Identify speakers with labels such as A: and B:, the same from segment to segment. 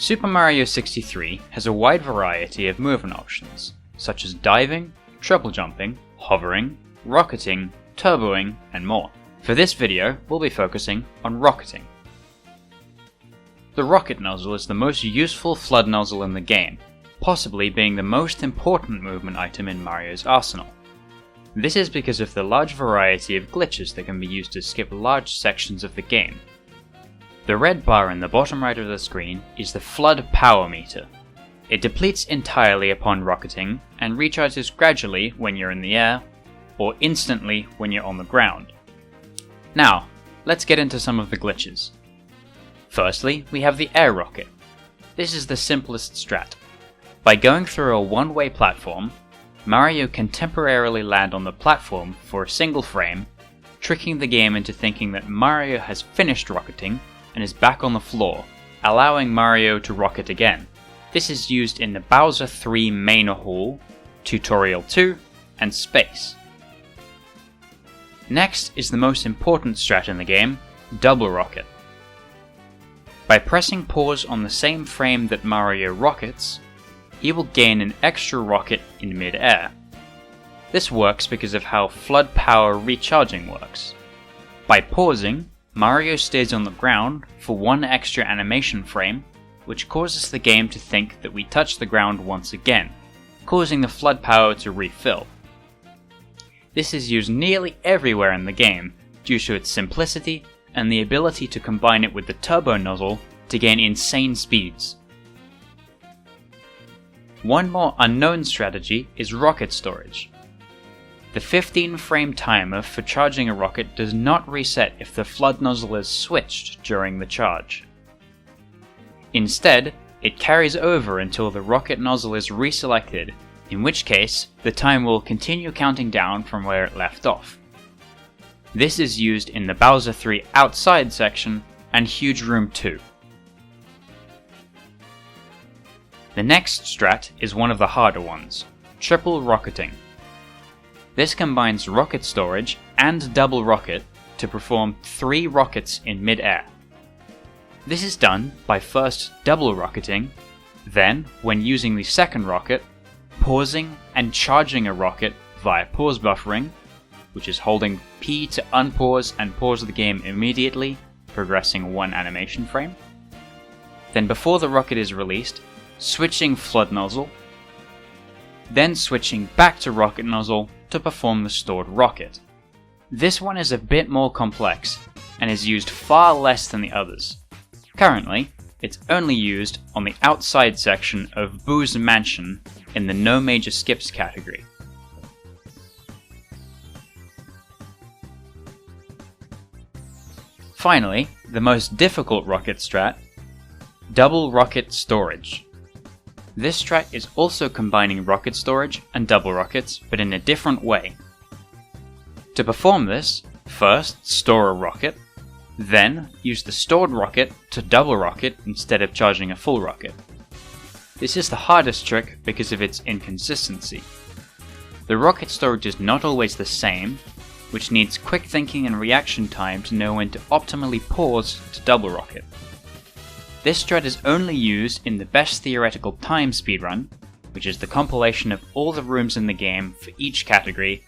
A: Super Mario 63 has a wide variety of movement options, such as diving, triple jumping, hovering, rocketing, turboing, and more. For this video, we'll be focusing on rocketing. The Rocket Nozzle is the most useful flood nozzle in the game, possibly being the most important movement item in Mario's arsenal. This is because of the large variety of glitches that can be used to skip large sections of the game. The red bar in the bottom right of the screen is the flood power meter. It depletes entirely upon rocketing and recharges gradually when you're in the air, or instantly when you're on the ground. Now, let's get into some of the glitches. Firstly, we have the air rocket. This is the simplest strat. By going through a one-way platform, Mario can temporarily land on the platform for a single frame, tricking the game into thinking that Mario has finished rocketing and is back on the floor, allowing Mario to rocket again. This is used in the Bowser 3 main hall, Tutorial 2, and Space. Next is the most important strat in the game, double rocket. By pressing pause on the same frame that Mario rockets, he will gain an extra rocket in mid-air. This works because of how flood power recharging works. By pausing, Mario stays on the ground for one extra animation frame, which causes the game to think that we touch the ground once again, causing the flood power to refill. This is used nearly everywhere in the game due to its simplicity and the ability to combine it with the turbo nozzle to gain insane speeds. One more unknown strategy is rocket storage. The 15-frame timer for charging a rocket does not reset if the flood nozzle is switched during the charge. Instead, it carries over until the rocket nozzle is reselected, in which case the time will continue counting down from where it left off. This is used in the Bowser 3 outside section and Huge Room 2. The next strat is one of the harder ones, triple rocketing. This combines rocket storage and double rocket to perform 3 rockets in mid-air. This is done by first double rocketing, then, when using the second rocket, pausing and charging a rocket via pause buffering, which is holding P to unpause and pause the game immediately, progressing one animation frame. Then before the rocket is released, switching flood nozzle, then switching back to rocket nozzle to perform the stored rocket. This one is a bit more complex and is used far less than the others. Currently, it's only used on the outside section of Boo's Mansion in the No Major Skips category. Finally, the most difficult rocket strat, double rocket storage. This strat is also combining rocket storage and double rockets, but in a different way. To perform this, first store a rocket, then use the stored rocket to double rocket instead of charging a full rocket. This is the hardest trick because of its inconsistency. The rocket storage is not always the same, which needs quick thinking and reaction time to know when to optimally pause to double rocket. This strat is only used in the best theoretical time speedrun, which is the compilation of all the rooms in the game for each category,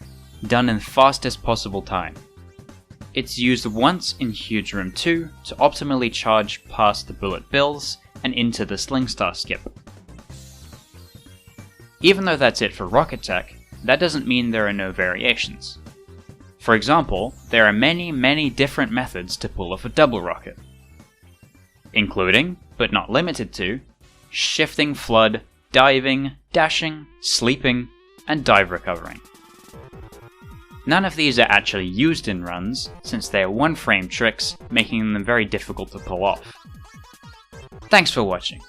A: done in fastest possible time. It's used once in Huge Room 2 to optimally charge past the bullet bills and into the Sling Star skip. Even though that's it for rocket tech, that doesn't mean there are no variations. For example, there are many different methods to pull off a double rocket, including, but not limited to, shifting flood, diving, dashing, sleeping, and dive recovering. None of these are actually used in runs, since they are one-frame tricks, making them very difficult to pull off. Thanks for watching.